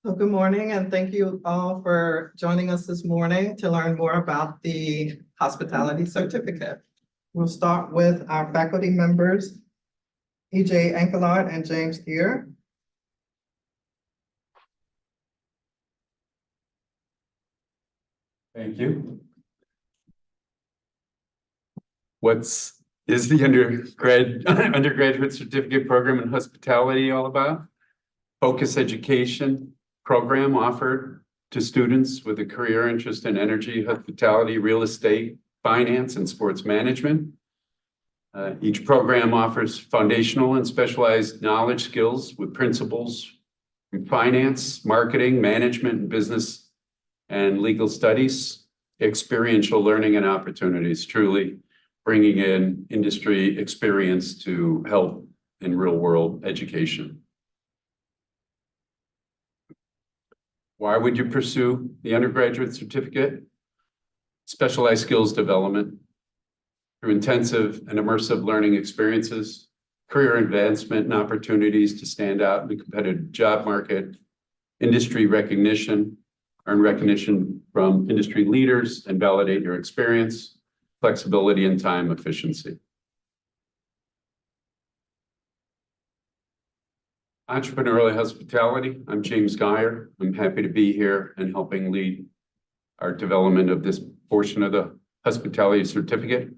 So good morning, and thank you all for joining us this morning to learn more about the hospitality certificate. We'll start with our faculty members, E.J. Ankelard and James Gear. Thank you. Is the undergraduate certificate program in hospitality all about? Focus education program offered to students with a career interest in energy, hospitality, real estate, finance, and sports management. Each program offers foundational and specialized knowledge skills with principles in finance, marketing, management, and business and legal studies, experiential learning and opportunities, truly bringing in industry experience to help in real world education. Why would you pursue the undergraduate certificate? Specialized skills development through intensive and immersive learning experiences, career advancement and opportunities to stand out in the competitive job market, industry recognition, earn recognition from industry leaders and validate your experience, flexibility and time efficiency. Entrepreneurial hospitality. I'm James Geyer. I'm happy to be here and helping lead our development of this portion of the hospitality certificate.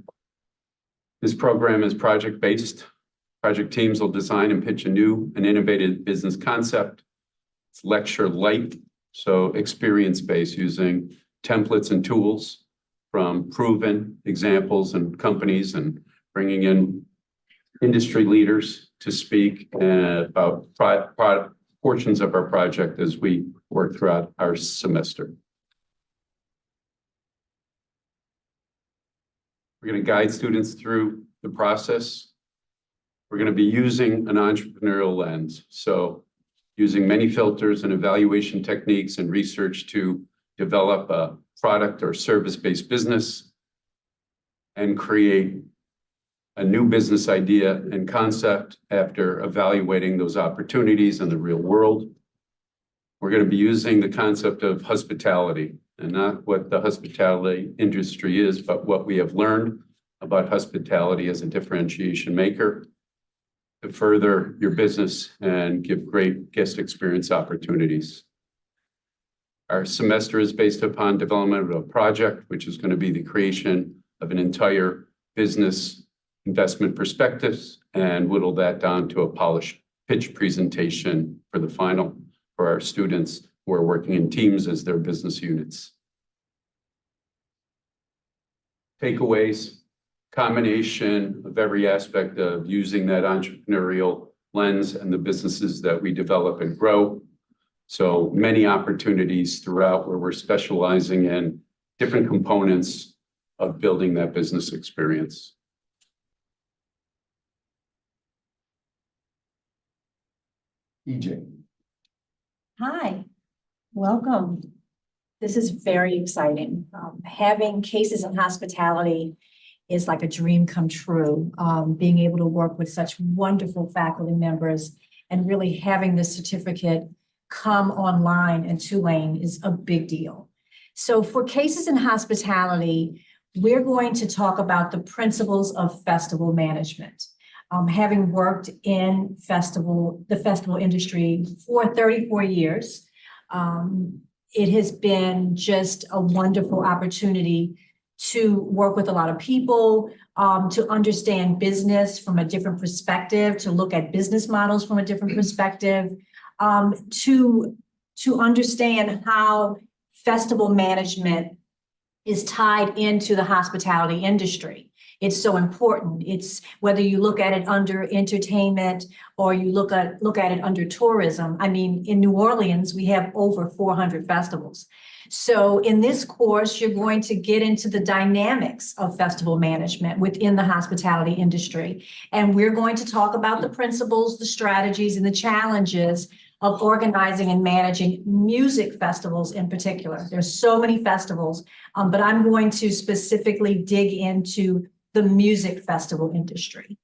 This program is project-based. Project teams will design and pitch a new and innovative business concept. It's lecture light, so experience-based, using templates and tools from proven examples and companies, and bringing in industry leaders to speak about portions of our project as we work throughout our semester. We're going to guide students through the process. We're going to be using an entrepreneurial lens, so using many filters and evaluation techniques and research to develop a product or service-based business and create a new business idea and concept after evaluating those opportunities in the real world. We're going to be using the concept of hospitality, and not what the hospitality industry is, but what we have learned about hospitality as a differentiation maker to further your business and give great guest experience opportunities. Our semester is based upon development of a project, which is going to be the creation of an entire business investment perspectives, and whittle that down to a polished pitch presentation for the final for our students who are working in teams as their business units. Takeaways, combination of every aspect of using that entrepreneurial lens and the businesses that we develop and grow. So many opportunities throughout where we're specializing in different components of building that business experience. EJ. Hi, welcome. This is very exciting. Having cases in hospitality is like a dream come true. Being able to work with such wonderful faculty members and really having this certificate come online in Tulane is a big deal. So for cases in hospitality, we're going to talk about the principles of festival management. Having worked in the festival industry for 34 years, it has been just a wonderful opportunity to work with a lot of people, to understand business from a different perspective, to look at business models from a different perspective, to understand how festival management is tied into the hospitality industry. It's so important. It's whether you look at it under entertainment or you look at it under tourism. I mean, in New Orleans, we have over 400 festivals. So in this course, you're going to get into the dynamics of festival management within the hospitality industry. And we're going to talk about the principles, the strategies, and the challenges of organizing and managing music festivals in particular. There's so many festivals, but I'm going to specifically dig into the music festival industry.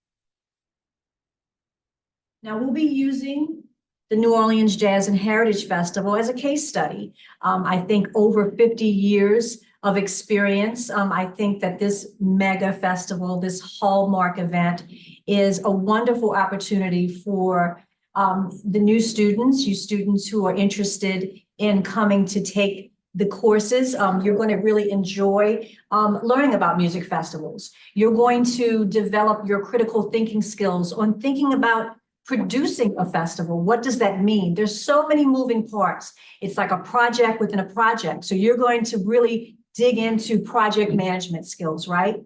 Now we'll be using the New Orleans Jazz and Heritage Festival as a case study. I think over 50 years of experience. I think that this mega festival, this hallmark event, is a wonderful opportunity for the new students, you students who are interested in coming to take the courses. You're going to really enjoy learning about music festivals. You're going to develop your critical thinking skills on thinking about producing a festival. What does that mean? There's so many moving parts. It's like a project within a project. So you're going to really dig into project management skills, right?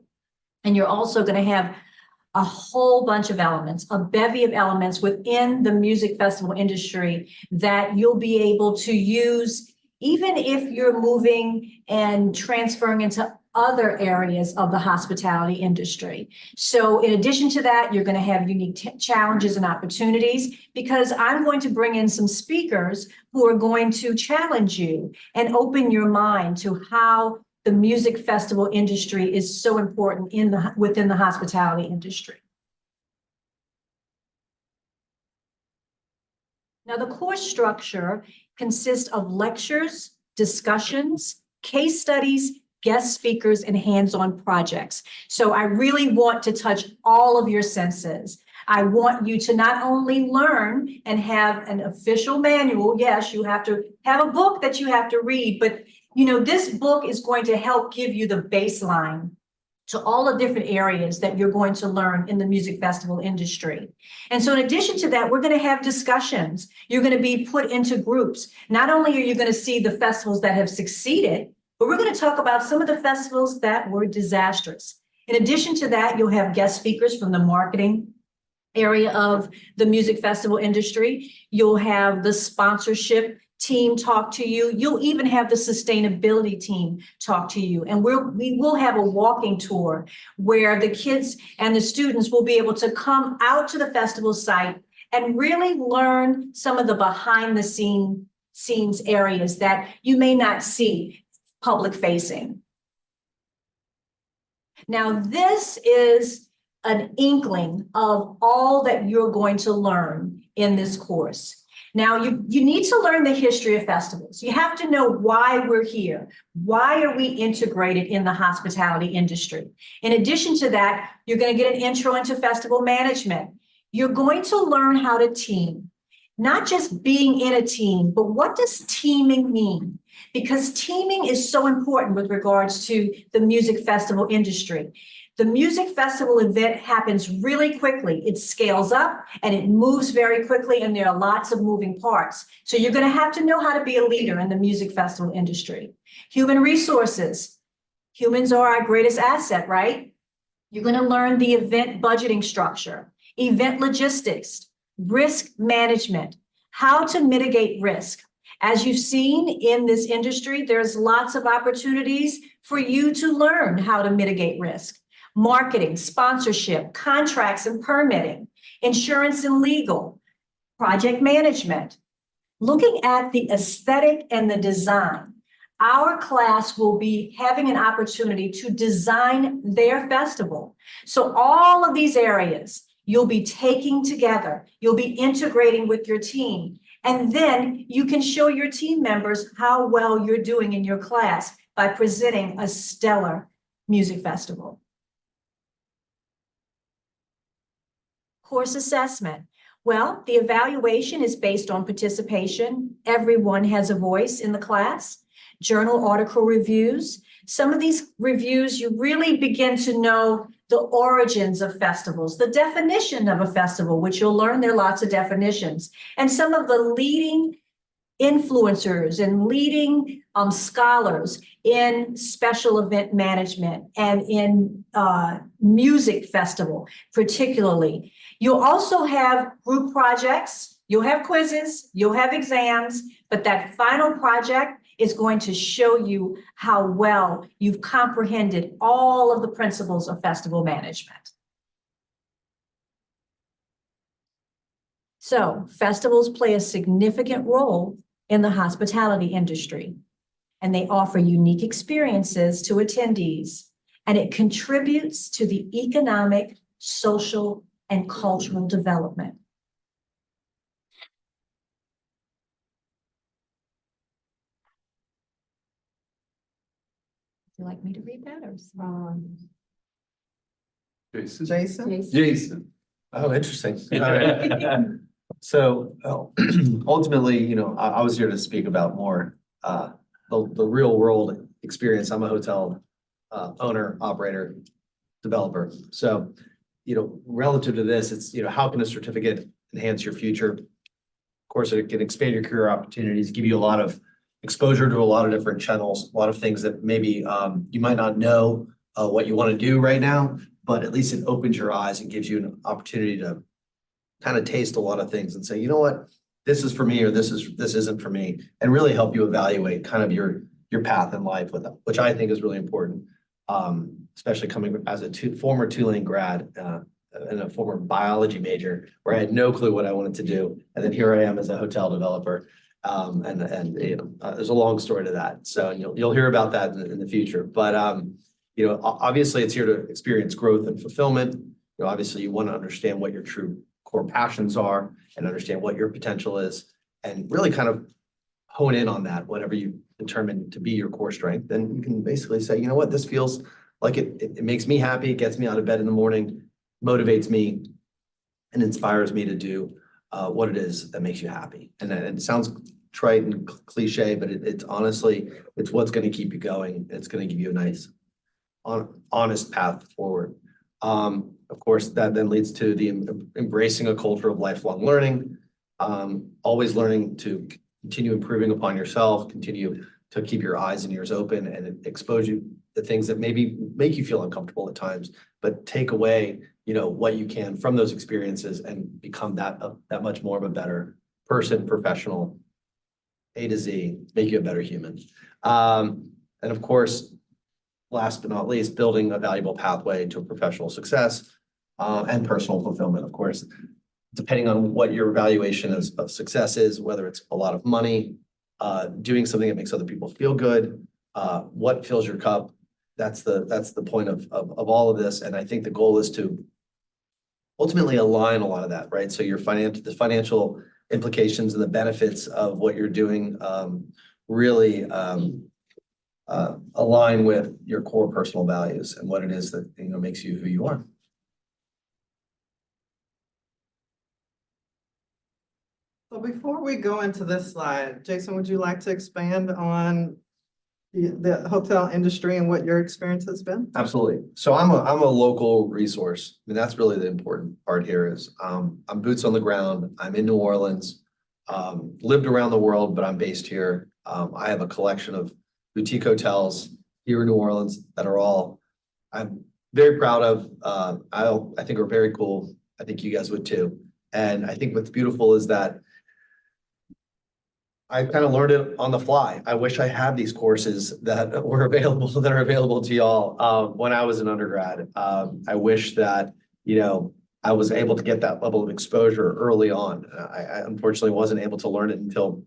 And you're also going to have a whole bunch of elements, a bevy of elements within the music festival industry that you'll be able to use even if you're moving and transferring into other areas of the hospitality industry. So in addition to that, you're going to have unique challenges and opportunities, because I'm going to bring in some speakers who are going to challenge you and open your mind to how the music festival industry is so important within the hospitality industry. Now, the course structure consists of lectures, discussions, case studies, guest speakers, and hands-on projects. So I really want to touch all of your senses. I want you to not only learn and have an official manual. Yes, you have to have a book that you have to read, but this book is going to help give you the baseline to all the different areas that you're going to learn in the music festival industry. And so in addition to that, we're going to have discussions. You're going to be put into groups. Not only are you going to see the festivals that have succeeded, but we're going to talk about some of the festivals that were disastrous. In addition to that, you'll have guest speakers from the marketing area of the music festival industry. You'll have the sponsorship team talk to you. You'll even have the sustainability team talk to you. And we will have a walking tour where the kids and the students will be able to come out to the festival site and really learn some of the behind the scenes areas that you may not see public facing. Now, this is an inkling of all that you're going to learn in this course. Now, you need to learn the history of festivals. You have to know why we're here. Why are we integrated in the hospitality industry? In addition to that, you're going to get an intro into festival management. You're going to learn how to team, not just being in a team, but what does teaming mean? Because teaming is so important with regards to the music festival industry. The music festival event happens really quickly. It scales up and it moves very quickly, and there are lots of moving parts. So you're going to have to know how to be a leader in the music festival industry. Human resources. Humans are our greatest asset, right? You're going to learn the event budgeting structure, event logistics, risk management, how to mitigate risk. As you've seen in this industry, there's lots of opportunities for you to learn how to mitigate risk. Marketing, sponsorship, contracts and permitting, insurance and legal, project management. Looking at the aesthetic and the design, our class will be having an opportunity to design their festival. So all of these areas you'll be taking together, you'll be integrating with your team, and then you can show your team members how well you're doing in your class by presenting a stellar music festival. Course assessment. Well, the evaluation is based on participation. Everyone has a voice in the class. Journal article reviews. Some of these reviews, you really begin to know the origins of festivals, the definition of a festival, which you'll learn there are lots of definitions, and some of the leading influencers and leading scholars in special event management and in music festival, particularly. You'll also have group projects, you'll have quizzes, you'll have exams, but that final project is going to show you how well you've comprehended all of the principles of festival management. So festivals play a significant role in the hospitality industry, and they offer unique experiences to attendees, and it contributes to the economic, social, and cultural development. you like me to read that or? Jason? Jason? Jason. Oh, interesting. All right. So ultimately, I was here to speak about more the real world experience. I'm a hotel owner, operator, developer. So, relative to this, it's, how can a certificate enhance your future? Of course, it can expand your career opportunities, give you a lot of exposure to a lot of different channels, a lot of things that maybe you might not know what you want to do right now, but at least it opens your eyes and gives you an opportunity to kind of taste a lot of things and say, you know what, this is for me, or this isn't for me, and really help you evaluate kind of your path in life with them, which I think is really important. Especially coming as a former Tulane grad and a former biology major, where I had no clue what I wanted to do, and then here I am as a hotel developer. There's a long story to that, so you'll hear about that in the future. But obviously, it's here to experience growth and fulfillment. Obviously, you want to understand what your true core passions are and understand what your potential is, and really kind of hone in on that whenever you determine to be your core strength. Then you can basically say, you know what, this feels like it makes me happy, it gets me out of bed in the morning, motivates me, and inspires me to do what it is that makes you happy. And it sounds trite and cliche, but it's honestly, it's what's going to keep you going. It's going to give you a nice, honest path forward. Of course, that then leads to the embracing a culture of lifelong learning, always learning to continue improving upon yourself, continue to keep your eyes and ears open, and expose you to things that maybe make you feel uncomfortable at times, but take away, what you can from those experiences and become that much more of a better person, professional, A to Z, make you a better human. And of course, last but not least, building a valuable pathway to professional success and personal fulfillment, of course, depending on what your evaluation of success is, whether it's a lot of money, doing something that makes other people feel good, what fills your cup. That's the point of all of this. And I think the goal is to ultimately align a lot of that, right? So the financial implications and the benefits of what you're doing really align with your core personal values and what it is that makes you who you are. So before we go into this slide, Jason, would you like to expand on the hotel industry and what your experience has been? Absolutely. So I'm a local resource. I mean, that's really the important part here is I'm boots on the ground. I'm in New Orleans, lived around the world, but I'm based here. I have a collection of boutique hotels here in New Orleans that are all I'm very proud of. I think are very cool. I think you guys would too. And I think what's beautiful is that I kind of learned it on the fly. I wish I had these courses that are available to y'all when I was an undergrad. I wish that, I was able to get that level of exposure early on. I unfortunately wasn't able to learn it until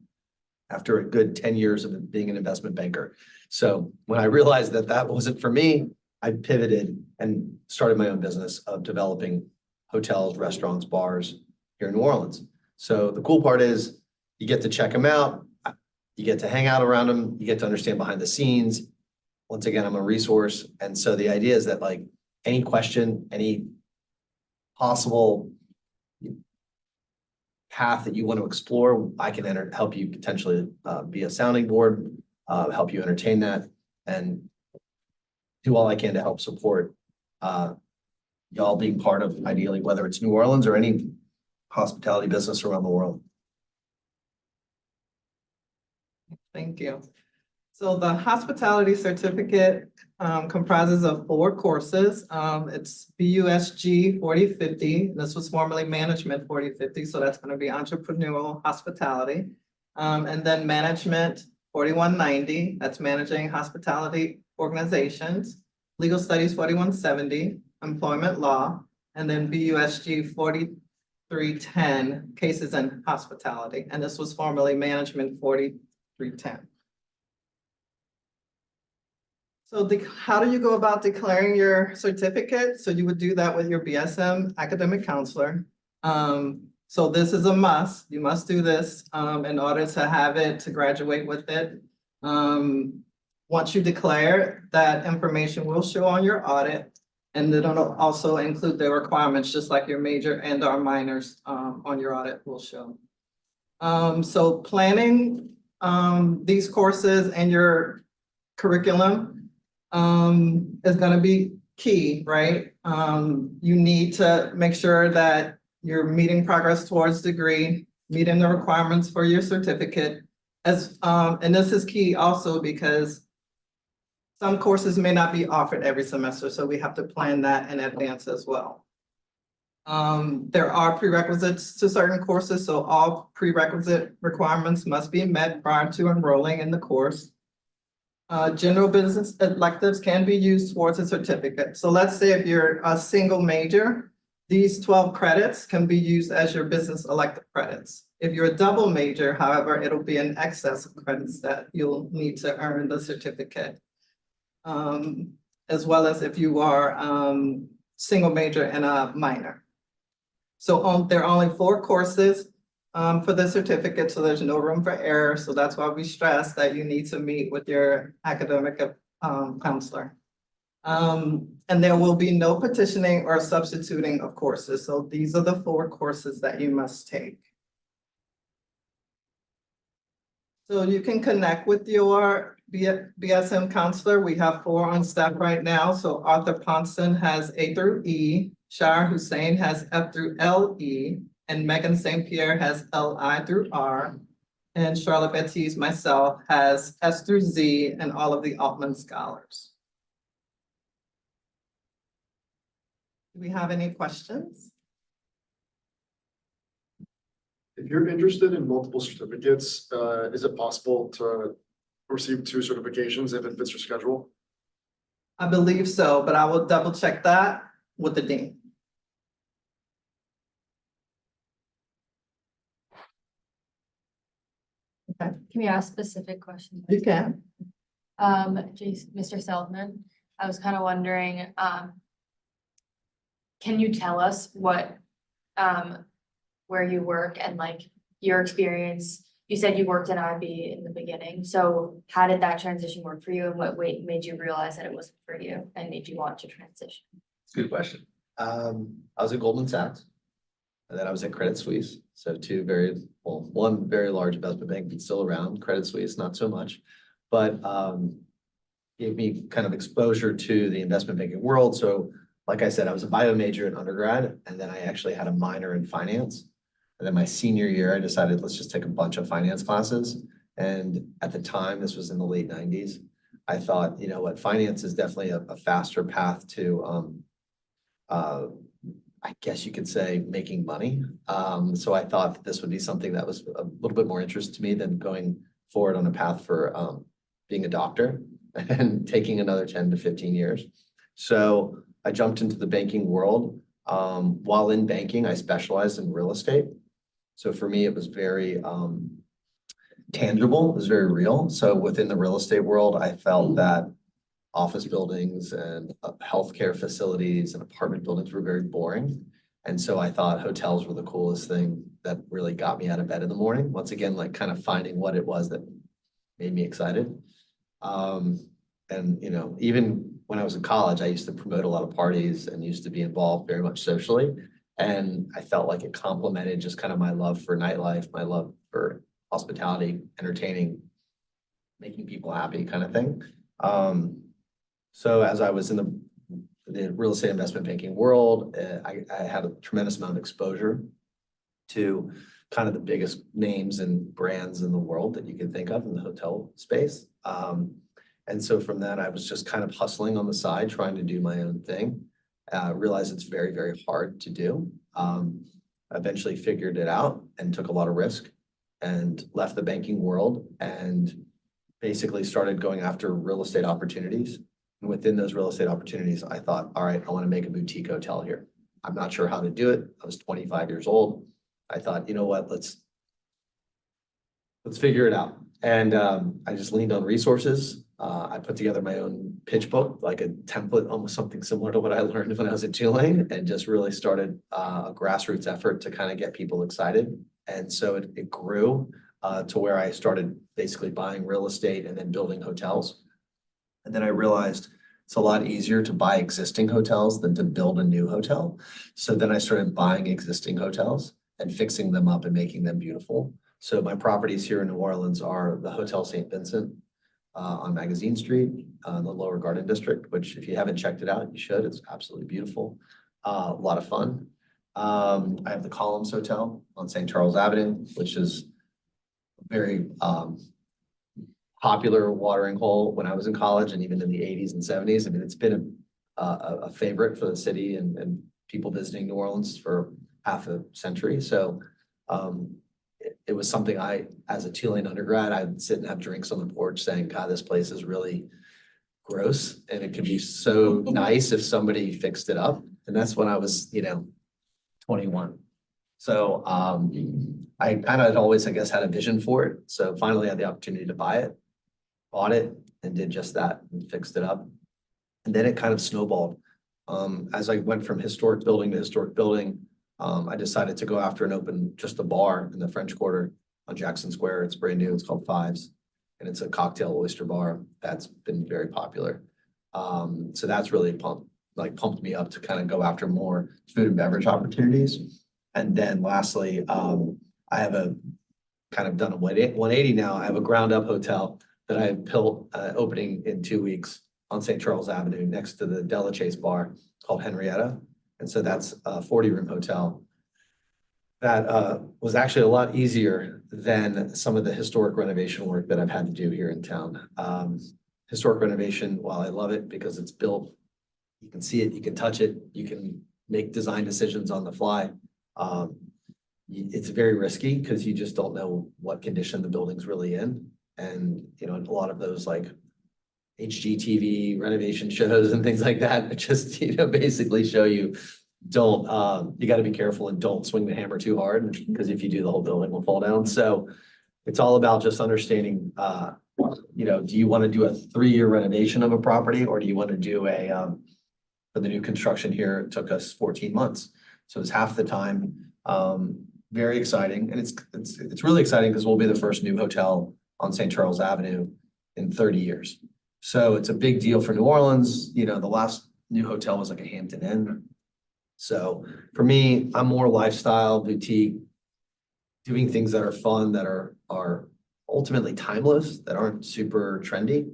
after a good 10 years of being an investment banker. So when I realized that that wasn't for me, I pivoted and started my own business of developing hotels, restaurants, bars here in New Orleans. So the cool part is you get to check them out. You get to hang out around them. You get to understand behind the scenes. Once again, I'm a resource. And so the idea is that like any question, any possible path that you want to explore, I can help you potentially be a sounding board, help you entertain that, and do all I can to help support y'all being part of, ideally, whether it's New Orleans or any hospitality business around the world. Thank you. So the hospitality certificate comprises of 4 courses. It's BUSG 4050. This was formerly Management 4050, so that's going to be Entrepreneurial Hospitality. And then Management 4190, that's Managing Hospitality Organizations. Legal Studies 4170, Employment Law. And then BUSG 4310, Cases in Hospitality. And this was formerly Management 4310. So how do you go about declaring your certificate? So you would do that with your BSM academic counselor. So this is a must. You must do this in order to have it, to graduate with it. once you declare, that information will show on your audit. And it'll also include the requirements, just like your major and our minors on your audit will show. So planning these courses and your curriculum is gonna be key, right? You need to make sure that you're meeting progress towards degree, meeting the requirements for your certificate. And this is key also because some courses may not be offered every semester, so we have to plan that in advance as well. There are prerequisites to certain courses, so all prerequisite requirements must be met prior to enrolling in the course. General business electives can be used towards a certificate. So let's say if you're a single major, these 12 credits can be used as your business elective credits. If you're a double major, however, it'll be an excess of credits that you'll need to earn the certificate. As well as if you are single major and a minor. So there are only 4 courses for the certificate, so there's no room for error. So that's why we stress that you need to meet with your academic counselor. And there will be no petitioning or substituting of courses. So these are the 4 courses that you must take. So you can connect with your BSM counselor. We have 4 on staff right now. So Arthur Ponson has A through E, Shar Hussein has F through LE, and Megan St. Pierre has LI through R. And Charlotte Baptiste, myself, has S through Z and all of the Altman scholars. Do we have any questions? If you're interested in multiple certificates, is it possible to receive 2 certifications if it fits your schedule? I believe so, but I will double check that with the dean. Can we ask specific questions? You can. Mr. Seldman, I was kind of wondering, can you tell us what, where you work and like your experience? You said you worked in IB in the beginning, so how did that transition work for you and what made you realize that it wasn't for you and made you want to transition? It's a good question. I was at Goldman Sachs, and then I was at Credit Suisse. So one very large investment bank, but still around. Credit Suisse, not so much, but gave me kind of exposure to the investment banking world. So like I said, I was a bio major in undergrad, and then I actually had a minor in finance. And then my senior year, I decided, let's just take a bunch of finance classes. And at the time, this was in the late 90s, I thought, you know what, finance is definitely a faster path to, I guess you could say, making money. So I thought that this would be something that was a little bit more interest to me than going forward on a path for being a doctor and taking another 10 to 15 years. So I jumped into the banking world. While in banking, I specialized in real estate. So for me, it was very tangible, it was very real. So within the real estate world, I felt that office buildings and healthcare facilities and apartment buildings were very boring. And so I thought hotels were the coolest thing that really got me out of bed in the morning. Once again, like kind of finding what it was that made me excited. And, you know, even when I was in college, I used to promote a lot of parties and used to be involved very much socially. And I felt like it complemented just kind of my love for nightlife, my love for hospitality, entertaining, making people happy kind of thing. So as I was in the real estate investment banking world, I had a tremendous amount of exposure to kind of the biggest names and brands in the world that you can think of in the hotel space. And so from that, I was just kind of hustling on the side, trying to do my own thing. Realized it's very, very hard to do. Eventually figured it out and took a lot of risk and left the banking world and basically started going after real estate opportunities. And within those real estate opportunities, I thought, all right, I want to make a boutique hotel here. I'm not sure how to do it. I was 25 years old. I thought, you know what, let's figure it out. And I just leaned on resources. I put together my own pitch book, like a template, almost something similar to what I learned when I was at Tulane, and just really started a grassroots effort to kind of get people excited. And so it grew to where I started basically buying real estate and then building hotels. And then I realized it's a lot easier to buy existing hotels than to build a new hotel. So then I started buying existing hotels and fixing them up and making them beautiful. So my properties here in New Orleans are the Hotel St. Vincent on Magazine Street, the Lower Garden District, which if you haven't checked it out, you should. It's absolutely beautiful. A lot of fun. I have the Columns Hotel on St. Charles Avenue, which is very popular watering hole when I was in college and even in the 80s and 70s. I mean, it's been a favorite for the city and people visiting New Orleans for half a century. So it was something as a Tulane undergrad, I'd sit and have drinks on the porch saying, God, this place is really gross. And it could be so nice if somebody fixed it up. And that's when I was, 21. So I kind of always, I guess, had a vision for it. So finally I had the opportunity to buy it, bought it, and did just that and fixed it up. And then it kind of snowballed. As I went from historic building to historic building, I decided to go after and open just a bar in the French Quarter on Jackson Square. It's brand new. It's called Fives. And it's a cocktail oyster bar that's been very popular. So that's really pumped me up to kind of go after more food and beverage opportunities. And then lastly, I have kind of done a 180 now. I have a ground up hotel that I have built opening in 2 weeks on St. Charles Avenue next to the Della Chase bar called Henrietta. And so that's a 40-room hotel that was actually a lot easier than some of the historic renovation work that I've had to do here in town. Historic renovation, while I love it because it's built, you can see it, you can touch it, you can make design decisions on the fly. It's very risky because you just don't know what condition the building's really in. And, a lot of those like HGTV renovation shows and things like that, just, basically show you, you got to be careful and don't swing the hammer too hard because if you do, the whole building will fall down. So it's all about just understanding, do you want to do a 3-year renovation of a property or do you want to do for the new construction here, it took us 14 months. So it's half the time. Very exciting. And it's really exciting because we'll be the first new hotel on St. Charles Avenue in 30 years. So it's a big deal for New Orleans. The last new hotel was like a Hampton Inn. So for me, I'm more lifestyle, boutique, doing things that are fun, that are ultimately timeless, that aren't super trendy.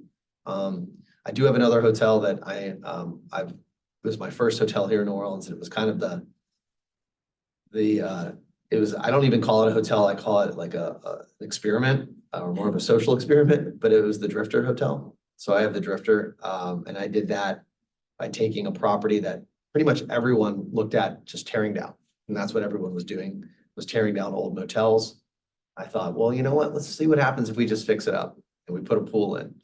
I do have another hotel that it was my first hotel here in New Orleans. And it was kind of I don't even call it a hotel. I call it like an experiment or more of a social experiment, but it was the Drifter Hotel. So I have the Drifter, and I did that by taking a property that pretty much everyone looked at just tearing down. And that's what everyone was doing, was tearing down old motels. I thought, well, you know what? Let's see what happens if we just fix it up and we put a pool in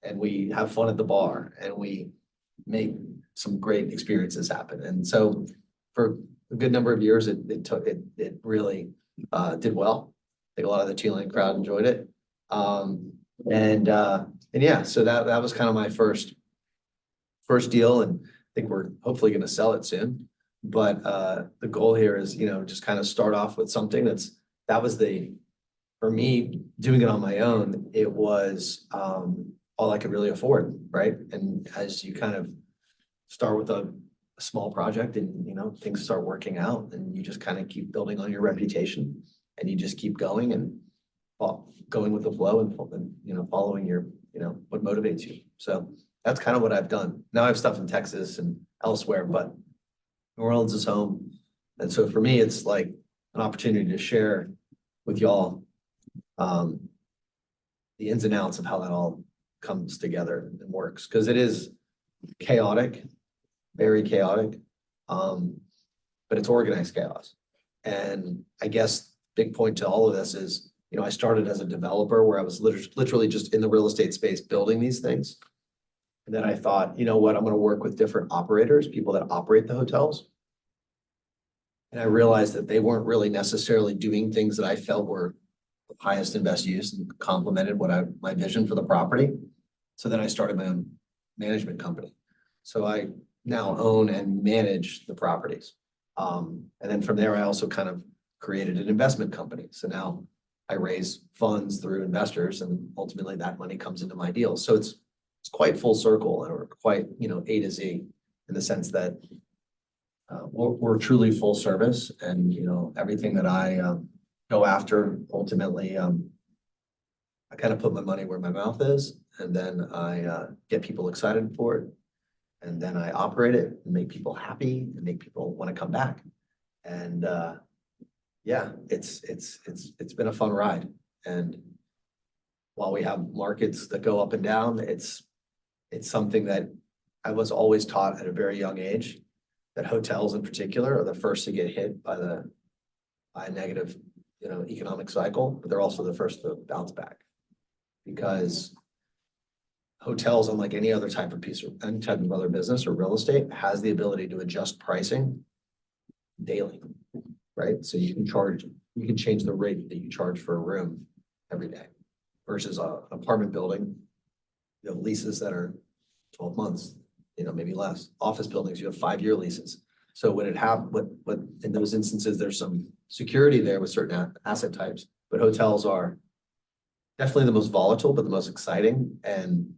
and we have fun at the bar and we make some great experiences happen. And so for a good number of years, it really did well. I think a lot of the Tulane crowd enjoyed it. And yeah, so that was kind of my first deal. And I think we're hopefully going to sell it soon. But the goal here is, just kind of start off with something for me, doing it on my own, it was all I could really afford, right? And as you kind of start with a small project and, things start working out and you just kind of keep building on your reputation and you just keep going and going with the flow and following your, what motivates you. So that's kind of what I've done. Now I have stuff in Texas and elsewhere, but New Orleans is home. And so for me, it's like an opportunity to share with y'all the ins and outs of how that all comes together and works. Because it is chaotic, very chaotic, but it's organized chaos. And I guess big point to all of this is, I started as a developer where I was literally just in the real estate space building these things. And then I thought, you know what, I'm going to work with different operators, people that operate the hotels. And I realized that they weren't really necessarily doing things that I felt were the highest and best use and complemented my vision for the property. So then I started my own management company. So I now own and manage the properties. And then from there, I also kind of created an investment company. So now I raise funds through investors and ultimately that money comes into my deals. So it's it's quite full circle or quite, A to Z in the sense that we're truly full service and, everything that I go after ultimately, I kind of put my money where my mouth is and then I get people excited for it. And then I operate it and make people happy and make people want to come back. And yeah, it's been a fun ride. And while we have markets that go up and down, it's something that I was always taught at a very young age, that hotels in particular are the first to get hit by a negative, economic cycle, but they're also the first to bounce back. Because hotels, unlike any other type of other business or real estate, has the ability to adjust pricing daily, right? So you can change the rate that you charge for a room every day versus an apartment building. You have leases that are 12 months, maybe less. Office buildings, you have 5-year leases. So when in those instances, there's some security there with certain asset types, but hotels are definitely the most volatile, but the most exciting. And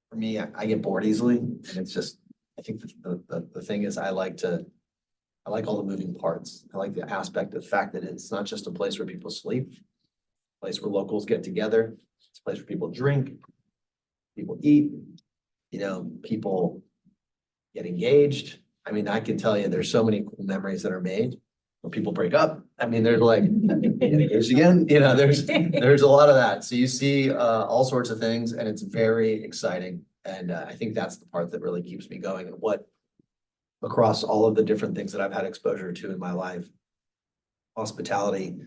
for me, I get bored easily. And it's just, I think the thing is I like all the moving parts. I like the aspect of the fact that it's not just a place where people sleep, a place where locals get together. It's a place where people drink, people eat, people get engaged. I mean, I can tell you there's so many cool memories that are made when people break up. I mean, there's like, get engaged again, there's a lot of that. So you see all sorts of things and it's very exciting. And I think that's the part that really keeps me going and what across all of the different things that I've had exposure to in my life, hospitality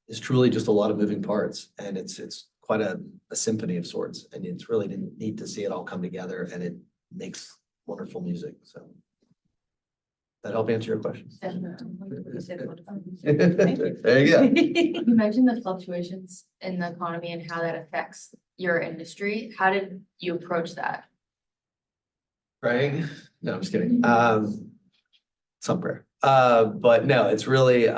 is truly just a lot of moving parts and it's quite a symphony of sorts. And it's really neat to see it all come together and it makes wonderful music. So that help answer your question? There you go. You mentioned the fluctuations in the economy and how that affects your industry. How did you approach that? Praying? No, I'm just kidding. Some prayer. But no, it's really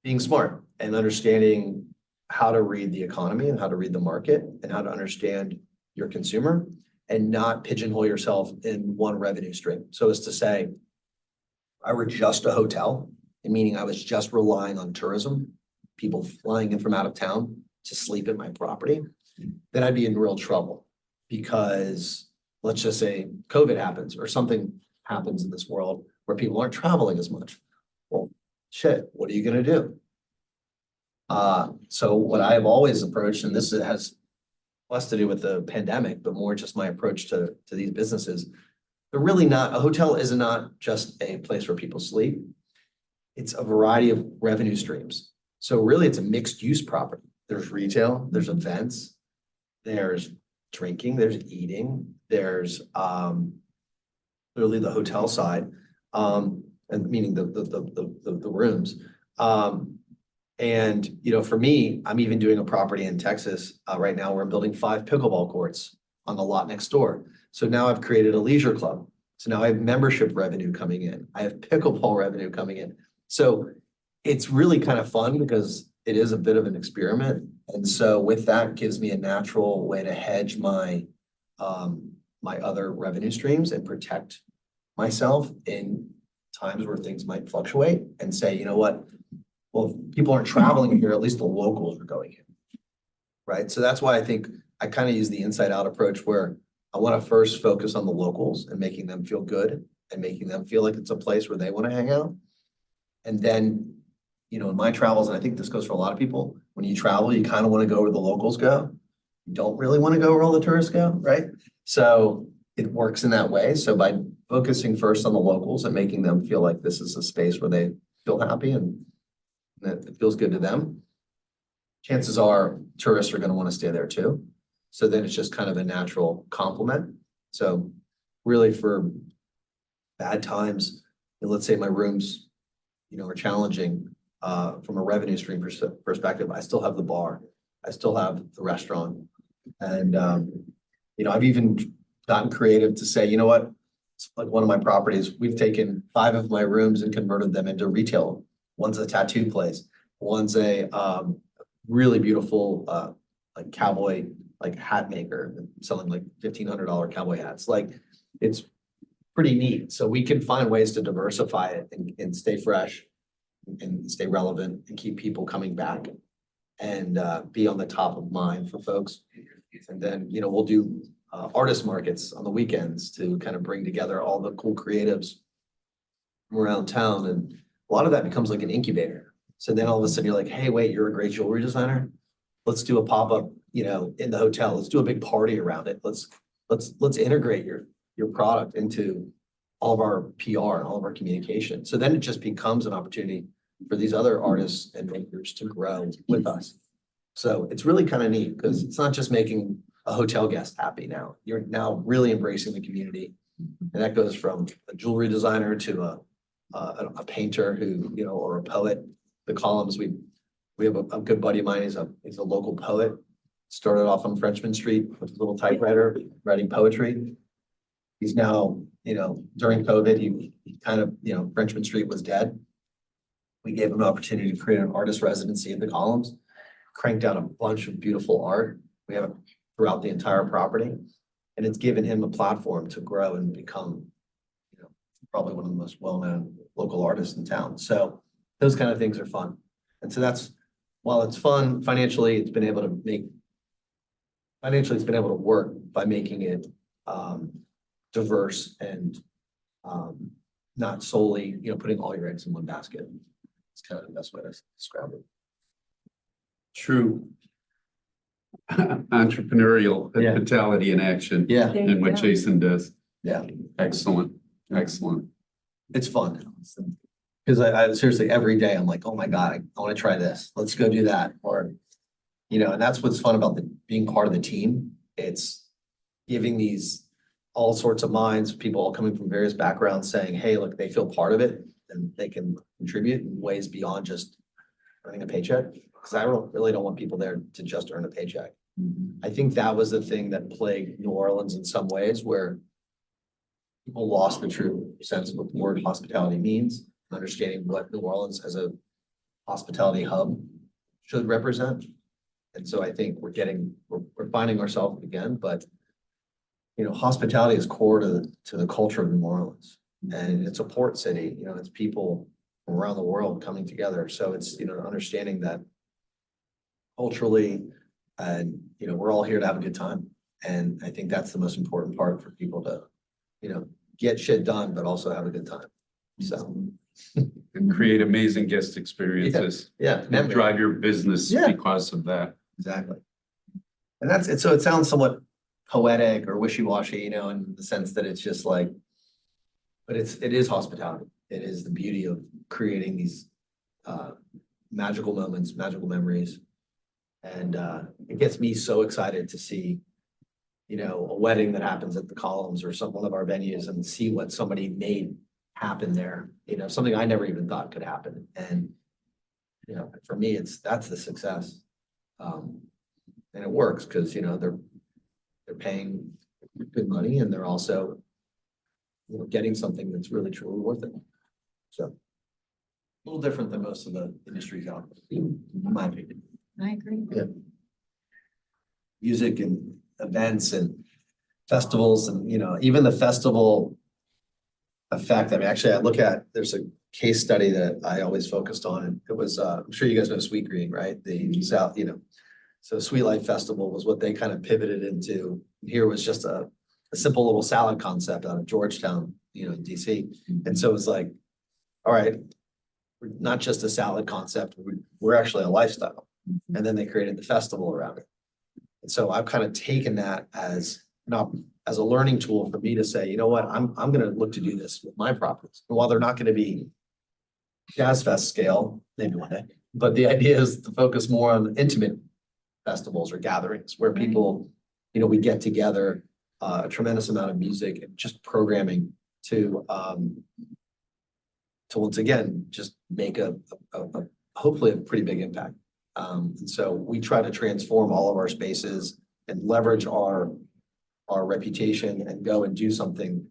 being smart and understanding how to read the economy and how to read the market and how to understand your consumer and not pigeonhole yourself in one revenue stream. So as to say, I were just a hotel, meaning I was just relying on tourism, people flying in from out of town to sleep at my property, then I'd be in real trouble because let's just say COVID happens or something happens in this world where people aren't traveling as much. Well, shit, what are you going to do? So what I've always approached, and this has less to do with the pandemic, but more just my approach to these businesses, they're really not, a hotel is not just a place where people sleep. It's a variety of revenue streams. So really it's a mixed use property. There's retail, there's events, there's drinking, there's eating, there's clearly the hotel side, and meaning the rooms. And for me, I'm even doing a property in Texas right now where I'm building 5 pickleball courts on the lot next door. So now I've created a leisure club. So now I have membership revenue coming in. I have pickleball revenue coming in. So it's really kind of fun because it is a bit of an experiment. And so with that gives me a natural way to hedge my my other revenue streams and protect myself in times where things might fluctuate and say, you know what? Well, if people aren't traveling here, at least the locals are going here. Right. So that's why I think I kind of use the inside out approach where I want to first focus on the locals and making them feel good and making them feel like it's a place where they want to hang out. And then, in my travels, and I think this goes for a lot of people, when you travel, you kind of want to go where the locals go. You don't really want to go where all the tourists go, right? So it works in that way. So by focusing first on the locals and making them feel like this is a space where they feel happy and that it feels good to them, chances are tourists are going to want to stay there too. So then it's just kind of a natural complement. So really for bad times, let's say my rooms, are challenging from a revenue stream perspective, I still have the bar, I still have the restaurant. And, I've even gotten creative to say, you know what, it's like one of my properties, we've taken 5 of my rooms and converted them into retail. One's a tattoo place. One's a really beautiful like cowboy like hat maker selling like $1,500 cowboy hats. Like it's pretty neat. So we can find ways to diversify it and stay fresh and stay relevant and keep people coming back and be on the top of mind for folks. And then, we'll do artist markets on the weekends to kind of bring together all the cool creatives from around town. And a lot of that becomes like an incubator. So then all of a sudden you're like, hey, wait, you're a great jewelry designer. Let's do a pop-up, in the hotel. Let's do a big party around it. Let's integrate your product into all of our PR and all of our communication. So then it just becomes an opportunity for these other artists and makers to grow with us. So it's really kind of neat because it's not just making a hotel guest happy now. You're now really embracing the community. And that goes from a jewelry designer to a painter who, or a poet. The columns, we have a good buddy of mine, he's a local poet. Started off on Frenchman Street with a little typewriter, writing poetry. He's now, during COVID, he kind of, Frenchman Street was dead. We gave him an opportunity to create an artist residency in the columns, cranked out a bunch of beautiful art. We have it throughout the entire property. And it's given him a platform to grow and become, probably one of the most well-known local artists in town. So those kind of things are fun. And so while it's fun, financially, it's been able to work by making it diverse and not solely, putting all your eggs in one basket. It's kind of the best way to describe it. True entrepreneurial Yeah. mentality in action. Yeah, There And you what go. Jason does. yeah, Excellent, excellent. it's fun. Because I seriously, every day, I'm like, oh my God, I want to try this. Let's go do that. Or, and that's what's fun about being part of the team. It's giving these all sorts of minds, people all coming from various backgrounds saying, hey, look, they feel part of it and they can contribute in ways beyond just earning a paycheck. Because I really don't want people there to just earn a paycheck. I think that was the thing that plagued New Orleans in some ways, where people lost the true sense of what the word hospitality means, understanding what New Orleans as a hospitality hub should represent. And so I think we're finding ourselves again, but hospitality is core to the culture of New Orleans, and it's a port city. It's people from around the world coming together. So it's understanding that culturally, and we're all here to have a good time, and I think that's the most important part for people to get shit done, but also have a good time. So And create amazing guest experiences. yeah, And drive your business Yeah. because of that. exactly. And that's it. So it sounds somewhat poetic or wishy-washy, in the sense that it's just like, but it is hospitality. It is the beauty of creating these magical moments, magical memories. And it gets me so excited to see, a wedding that happens at the Columns or one of our venues and see what somebody made happen there, something I never even thought could happen. And, for me, that's the success. And it works because, they're paying good money and they're also, getting something that's really truly worth it. So a little different than most of the industries out there, in my opinion. I agree. Music and events and festivals and, even the festival effect. I mean, actually, there's a case study that I always focused on, and it was, I'm sure you guys know Sweet Green, right? The South, so Sweet Life Festival was what they kind of pivoted into. Here was just a simple little salad concept out of Georgetown, in DC. And so it was like, all right, we're not just a salad concept, we're actually a lifestyle. And then they created the festival around it. And so I've kind of taken that as a learning tool for me to say, you know what, I'm going to look to do this with my properties. And while they're not going to be Jazz Fest scale, maybe one day, but the idea is to focus more on intimate festivals or gatherings where people, we get together, a tremendous amount of music and just programming to once again, just make a hopefully a pretty big impact. And so we try to transform all of our spaces and leverage our reputation and go and do something.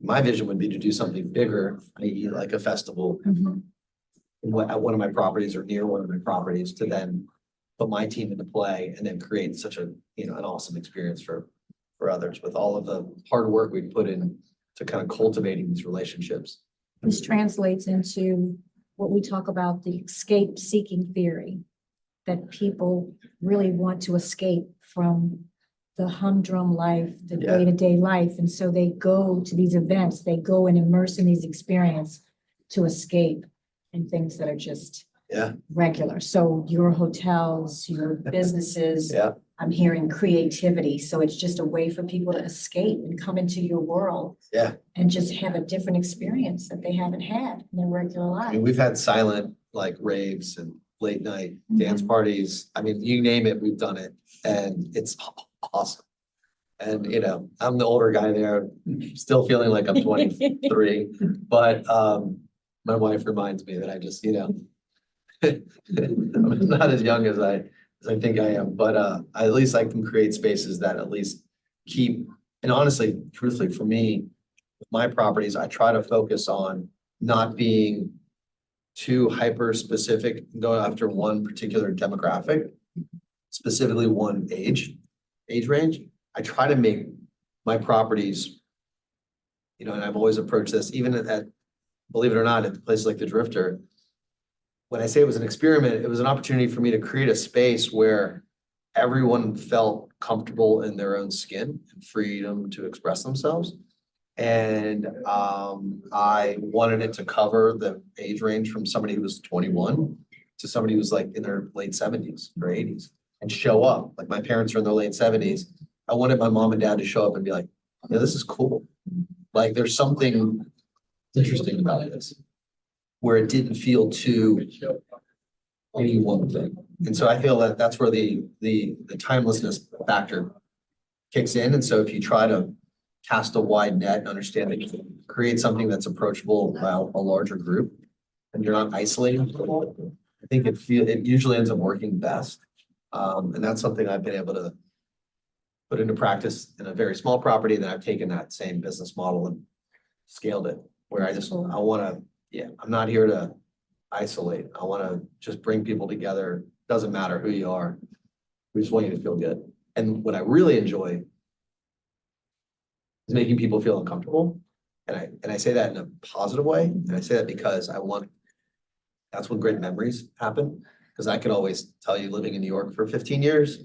My vision would be to do something bigger, maybe like a festival Mhm. at one of my properties or near one of my properties, to then put my team into play and then create such a, an awesome experience for others with all of the hard work we put in to kind of cultivating these relationships. This translates into what we talk about, the escape seeking theory, that people really want to escape from the humdrum life, the Yeah. day-to-day life. And so they go to these events, they go and immerse in these experiences to escape in things that are just Yeah. regular. So your hotels, your businesses, Yeah. I'm hearing creativity. So it's just a way for people to escape and come into your world. Yeah. And just have a different experience that they haven't had in their regular I life. mean, we've had silent like raves and late night dance parties. I mean, you name it, we've done it and it's awesome. And I'm the older guy there, still feeling like I'm 23, but my wife reminds me that I just, I'm not as young as I think I am, but at least I can create spaces that at least keep, and honestly, truthfully for me, with my properties, I try to focus on not being too hyper specific, going after one particular demographic, specifically one age range. I try to make my properties, and I've always approached this, even at, believe it or not, at places like the Drifter. When I say it was an experiment, it was an opportunity for me to create a space where everyone felt comfortable in their own skin and freedom to express themselves. And I wanted it to cover the age range from somebody who was 21 to somebody who was like in their late 70s or 80s and show up. Like my parents are in their late 70s. I wanted my mom and dad to show up and be like, yeah, this is cool. Like there's something interesting about this where it didn't feel too any one thing. And so I feel that that's where the timelessness factor kicks in. And so if you try to cast a wide net and understand that you can create something that's approachable by a larger group and you're not isolating people, I think it usually ends up working best. And that's something I've been able to put into practice in a very small property. Then I've taken that same business model and scaled it where I'm not here to isolate. I want to just bring people together. Doesn't matter who you are. We just want you to feel good. And what I really enjoy is making people feel uncomfortable. And I say that in a positive way. And I say that because that's when great memories happen. Because I could always tell you, living in New York for 15 years,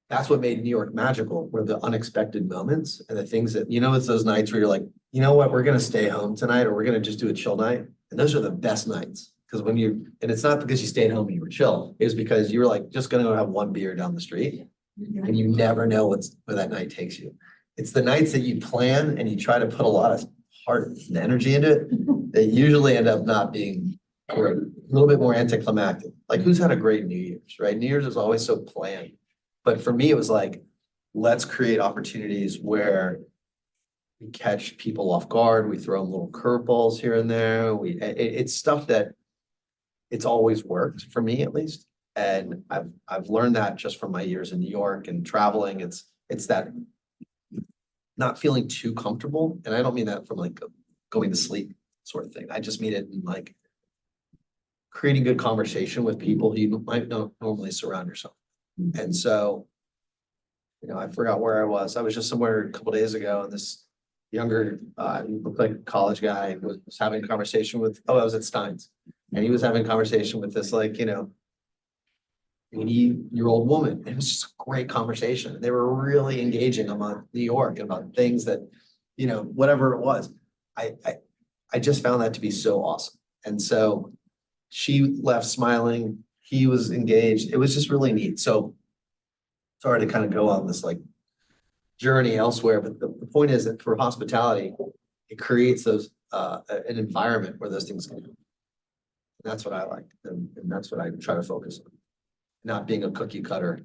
that's what made New York magical, were the unexpected moments and the things that, it's those nights where you're like, you know what, we're going to stay home tonight or we're going to just do a chill night. And those are the best nights. Because and it's not because you stayed home and you were chill, it was because you were like just going to go have one beer down the street and you never know where that night takes you. It's the nights that you plan and you try to put a lot of heart and energy into it that usually end up not being great, a little bit more anticlimactic. Like who's had a great New Year's, right? New Year's is always so planned. But for me, it was like, let's create opportunities where we catch people off guard. We throw them little curveballs here and there. It's stuff that it's always worked for me, at least. And I've learned that just from my years in New York and traveling. It's that not feeling too comfortable. And I don't mean that from like going to sleep sort of thing. I just mean it in like creating good conversation with people who you might not normally surround yourself. And so, I forgot where I was. I was just somewhere a couple days ago and this younger, looked like a college guy was having a conversation with, I was at Stein's. And he was having a conversation with this 80-year-old woman. It was just a great conversation. They were really engaging about New York and about things that, whatever it was. I just found that to be so awesome. And so she left smiling. He was engaged. It was just really neat. So sorry to kind of go on this journey elsewhere, but the point is that for hospitality, it creates those an environment where those things can happen. And that's what I like, and that's what I try to focus on. Not being a cookie cutter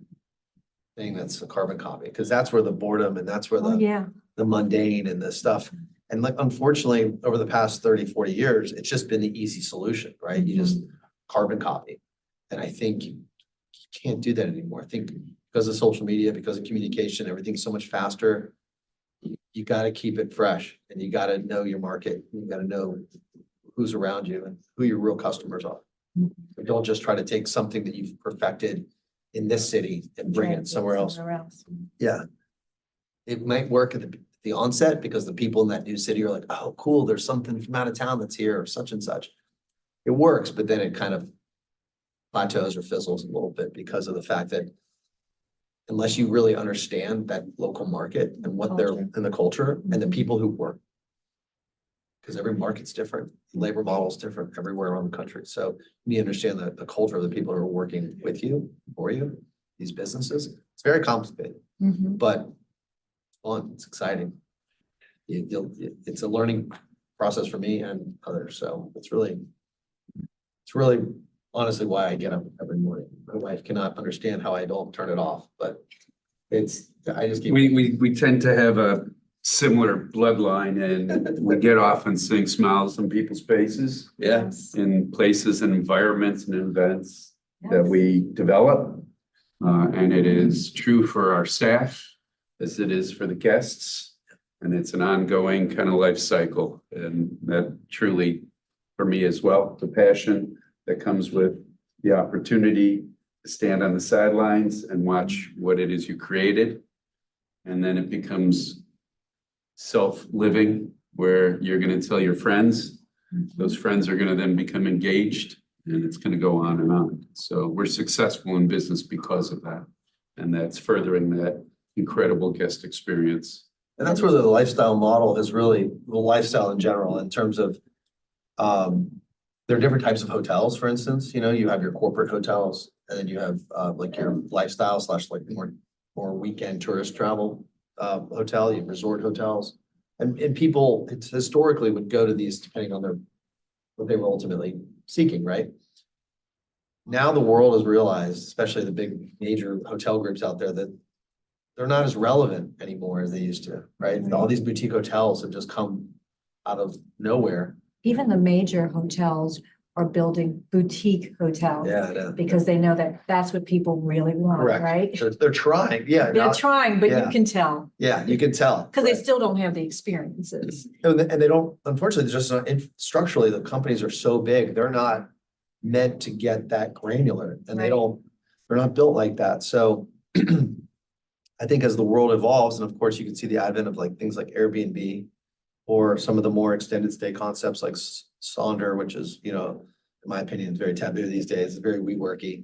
thing that's a carbon copy, because that's where the boredom and that's where the mundane and the stuff. And unfortunately, over the past 30, 40 years, it's just been the easy solution, right? You just carbon copy. And I think you can't do that anymore. I think because of social media, because of communication, everything's so much faster. You got to keep it fresh and you got to know your market. You got to know who's around you and who your real customers are. Don't just try to take something that you've perfected in this city and bring it somewhere else. Yeah. It might work at the onset because the people in that new city are like, oh, cool, there's something from out of town that's here or such and such. It works, but then it kind of plateaus or fizzles a little bit because of the fact that unless you really understand that local market and what they're Culture. and the culture and the people who work. Because every market's different, labor model is different everywhere around the country. So you understand the culture of the people who are working with you, for you, these businesses. It's very complicated, Mhm. but it's fun, it's exciting. It's a learning process for me and others, so it's really honestly why I get up every morning. My wife cannot understand how I don't turn it off, but I just keep. We tend to have a similar bloodline and we get off and seeing smiles on people's faces Yeah, in places and environments and events that we develop. And it is true for our staff as it is for the guests. And it's an ongoing kind of life cycle. And that truly, for me as well, the passion that comes with the opportunity to stand on the sidelines and watch what it is you created. And then it becomes self-living where you're going to tell your friends, those friends are going to then become engaged and it's going to go on and on. So we're successful in business because of that. And that's furthering that incredible guest experience. and that's where the lifestyle model is really, the lifestyle in general, in terms of, there are different types of hotels, for instance, you have your corporate hotels, and then you have, like your lifestyle / like more weekend tourist travel, hotel, you have resort hotels. And people, it's historically would go to these depending on what they were ultimately seeking, right? Now the world has realized, especially the big major hotel groups out there, that they're not as relevant anymore as they used to, right? All these boutique hotels have just come out of nowhere. Even the major hotels are building boutique hotels. Yeah, I know. Because they know that that's what people really want, Correct. right? They're trying, yeah. They're trying, but you yeah. can tell, Yeah, you can tell. because they Right. still don't have the experiences. And they don't, unfortunately, just structurally, the companies are so big, they're not meant to get that granular and Right. they're not built like that. So I think as the world evolves, and of course you can see the advent of like things like Airbnb or some of the more extended stay concepts like Sonder, which is, in my opinion, is very taboo these days. It's very WeWorky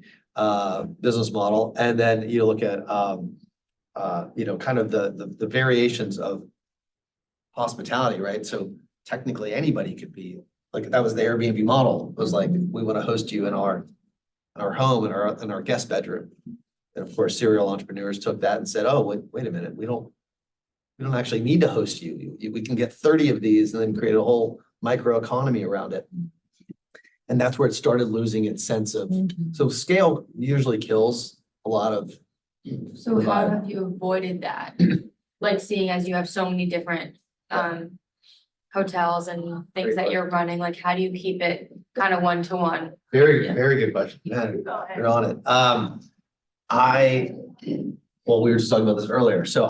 business model. And then you look at, kind of the variations of hospitality, right? So technically anybody could be, like, that was the Airbnb model. It was like, we want to host you in our home, in our guest bedroom. And of course, serial entrepreneurs took that and said, oh, wait a minute, we don't actually need to host you. We can get 30 of these and then create a whole micro economy around it. And that's where it started losing its sense of, so scale usually kills a lot of. So how have you avoided that? Like seeing as you have so many different hotels and things that you're running, like how do you keep it kind of one-to-one? Very, Yeah. very good question. Man, Go ahead. you're on it. Well, we were just talking about this earlier. So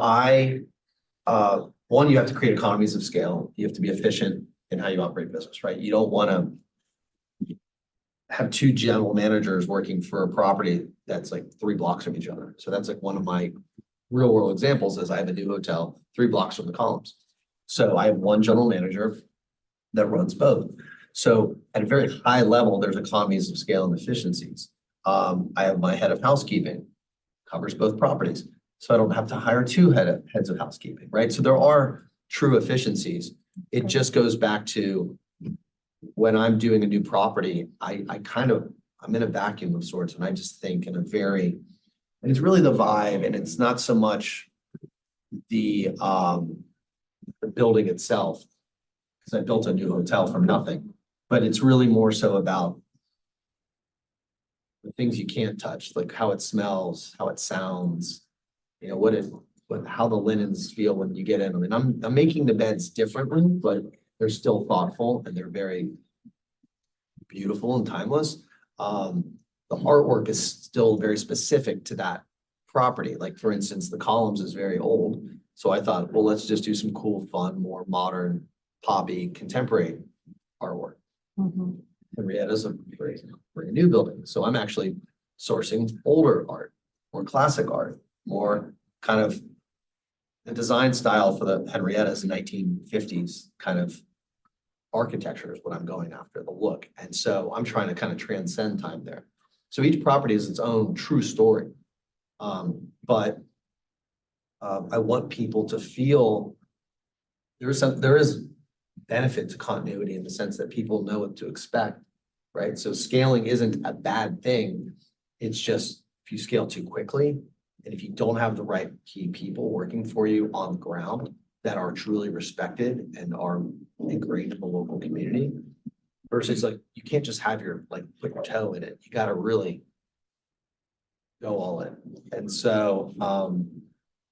one, you have to create economies of scale. You have to be efficient in how you operate business, right? You don't want to have two general managers working for a property that's like 3 blocks from each other. So that's like one of my real world examples is I have a new hotel 3 blocks from the Columns. So I have one general manager that runs both. So at a very high level, there's economies of scale and efficiencies. I have my head of housekeeping, covers both properties. So I don't have to hire 2 heads of housekeeping, right? So there are true efficiencies. It just goes back to when I'm doing a new property, I'm in a vacuum of sorts, and I just think and it's really the vibe, and it's not so much the building itself, because I built a new hotel from nothing, but it's really more so about the things you can't touch, like how it smells, how it sounds, how the linens feel when you get in. I mean, I'm making the beds differently, but they're still thoughtful and they're very beautiful and timeless. The artwork is still very specific to that property. Like, for instance, the Columns is very old. So I thought, well, let's just do some cool, fun, more modern, poppy, contemporary artwork. Mhm. Henrietta's a for a new building. So I'm actually sourcing older art, more classic art, more kind of the design style for the Henrietta's 1950s kind of architecture is what I'm going after, the look. And so I'm trying to kind of transcend time there. So each property is its own true story. But I want people to feel there is benefit to continuity in the sense that people know what to expect, right? So scaling isn't a bad thing. It's just if you scale too quickly and if you don't have the right key people working for you on the ground that are truly respected and are ingrained in the local community versus like, you can't just have your, like, put your toe in it. You got to really go all in. And so,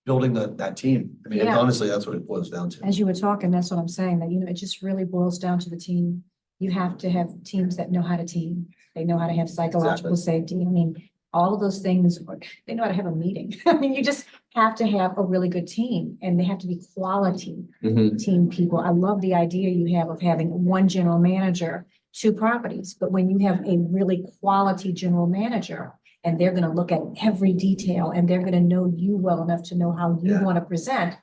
building that team, I mean, Yeah. honestly, that's what it boils down to. As you were talking, that's what I'm saying, that, it just really boils down to the team. You have to have teams that know how to team. They know how to have psychological safety. I mean, all of those things, they know how to have a meeting. I mean, you just have to have a really good team and they have to be quality Mhm. team people. I love the idea you have of having one general manager, 2 properties, but when you have a really quality general manager and they're gonna look at every detail and they're gonna know you well enough to know how you Yeah. want to present,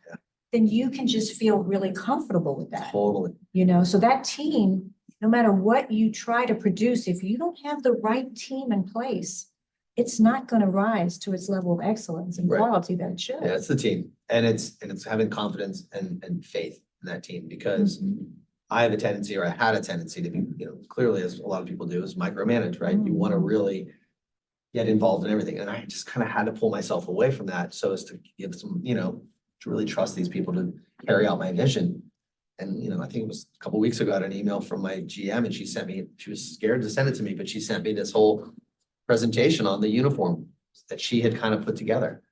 then you can just feel really comfortable with that, Totally. So that team, no matter what you try to produce, if you don't have the right team in place, it's not gonna rise to its level of excellence and Right. quality that it should. Yeah, it's the team and it's having confidence and faith in that team because Mhm. I have a tendency, or I had a tendency to be, clearly as a lot of people do, is micromanage, right? You want to really get involved in everything. And I just kind of had to pull myself away from that so as to give some, to really trust these people to carry out my vision. And, I think it was a couple of weeks ago, I got an email from my GM and she was scared to send it to me, but she sent me this whole presentation on the uniform that she had kind of put together.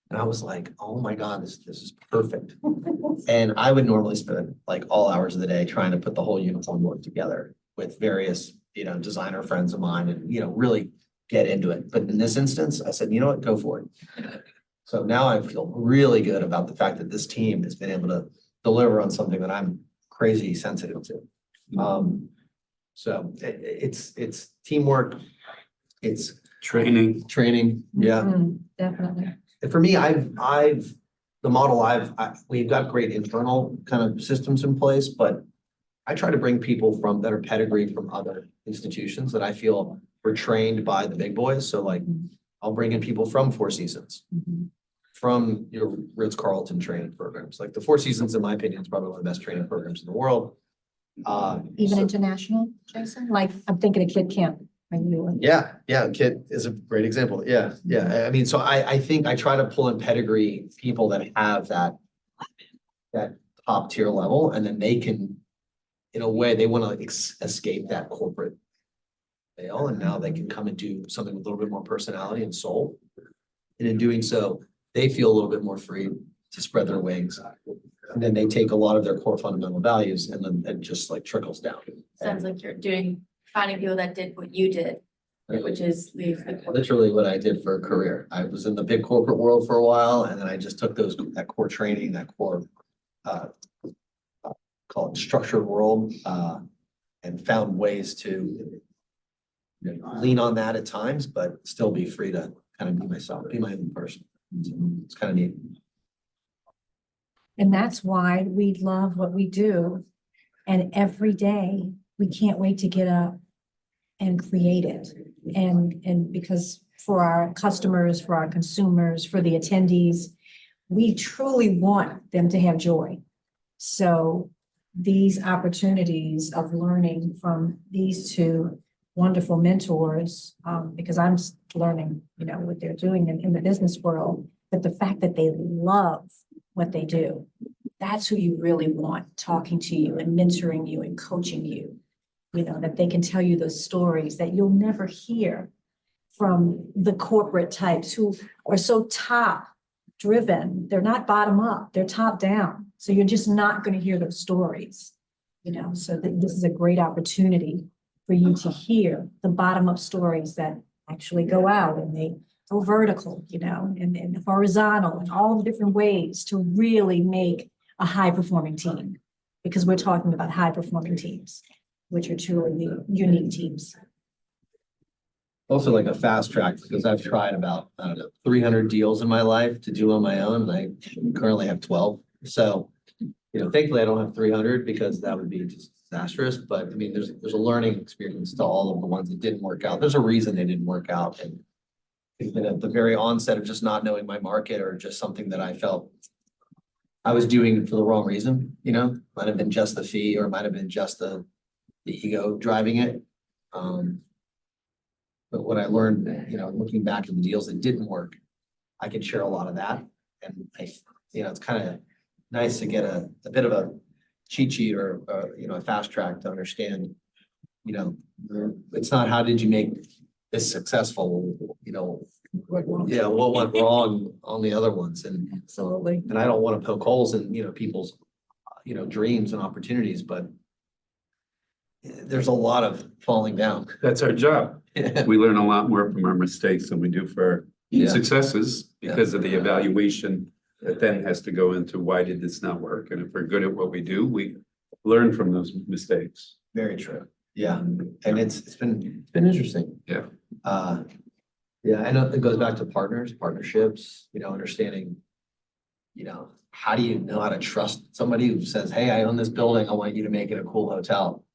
And I was like, oh my God, this is perfect. And I would normally spend like all hours of the day trying to put the whole uniform look together with various, designer friends of mine and, really get into it. But in this instance, I said, you know what, go for it. So now I feel really good about the fact that this team has been able to deliver on something that I'm crazy sensitive to. So it's teamwork, it's Training. training, yeah. Mhm, definitely. And for me, we've got great internal kind of systems in place, but I try to bring people that are pedigreed from other institutions that I feel were trained by the big boys. So like, I'll bring in people from Four Seasons, Mhm. from your Ritz-Carlton training programs. Like the Four Seasons, in my opinion, is probably one of the best training programs in the world. Even So- international, Jason? Like, I'm thinking of Kid Camp. Yeah, Kit is a great example. Yeah. I mean, so I think I try to pull in pedigree people that have that top tier level, and then they can, in a way, they want to escape that corporate veil, and now they can come and do something with a little bit more personality and soul. And in doing so, they feel a little bit more free to spread their wings. And then they take a lot of their core fundamental values and then it just like trickles down. Sounds like you're finding people that did what you did, which is leave the. Literally what I did for a career. I was in the big corporate world for a while, and then I just took that core training, that core, call it structured world, and found ways to lean on that at times, but still be free to kind of be myself, be my own person. So it's kind of neat. And that's why we love what we do. And every day, we can't wait to get up and create it. And because for our customers, for our consumers, for the attendees, we truly want them to have joy. So these opportunities of learning from these 2 wonderful mentors, because I'm learning, what they're doing in the business world, but the fact that they love what they do, that's who you really want talking to you and mentoring you and coaching you, that they can tell you those stories that you'll never hear from the corporate types who are so top driven. They're not bottom up, they're top down. So you're just not going to hear those stories, so this is a great opportunity for you to hear the bottom up stories that actually go out and they go vertical, and horizontal and all the different ways to really make a high performing team, because we're talking about high performing teams, which are truly unique teams. Also like a fast track, because I've tried about, I don't know, 300 deals in my life to do on my own, and I currently have 12. So, thankfully I don't have 300 because that would be just disastrous, but I mean, there's a learning experience to all of the ones that didn't work out. There's a reason they didn't work out, and it's been at the very onset of just not knowing my market or just something that I felt I was doing for the wrong reason, might have been just the fee or might have been just the ego driving it. But what I learned, looking back at the deals that didn't work, I can share a lot of that. And it's kind of nice to get a bit of a cheat sheet or, a fast track to understand, it's not how did you make this successful, what went wrong on the other ones. Absolutely. And I don't want to poke holes in, people's, dreams and opportunities, but there's a lot of falling down. That's our job. We learn a lot more from our mistakes than we do for Yeah. successes because of the evaluation that then has to go into why did this not work? And if we're good at what we do, we learn from those mistakes. Very true. Yeah, and it's been interesting. Yeah. Yeah, I know it goes back to partnerships, understanding, how do you know how to trust somebody who says, hey, I own this building, I want you to make it a cool hotel.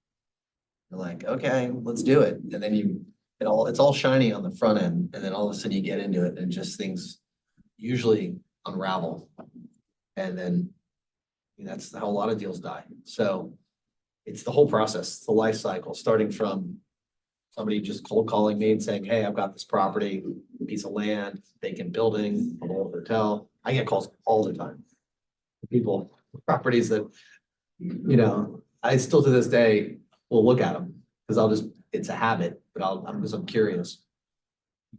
You're like, okay, let's do it. And then it's all shiny on the front end, and then all of a sudden you get into it and just things usually unravel. And then that's how a lot of deals die. So it's the whole process, the life cycle, starting from somebody just cold calling me and saying, hey, I've got this property, piece of land, vacant building, a little hotel. I get calls all the time. People, properties that, I still to this day will look at them because it's a habit, but I'm curious.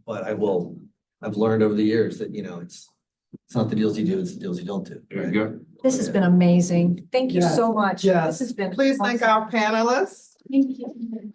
But I've learned over the years that, it's not the deals you do, it's the deals you don't do. There right? you go. This has been amazing. Thank you Yes, so much. yes. This has been. Please thank awesome. our panelists. Thank you.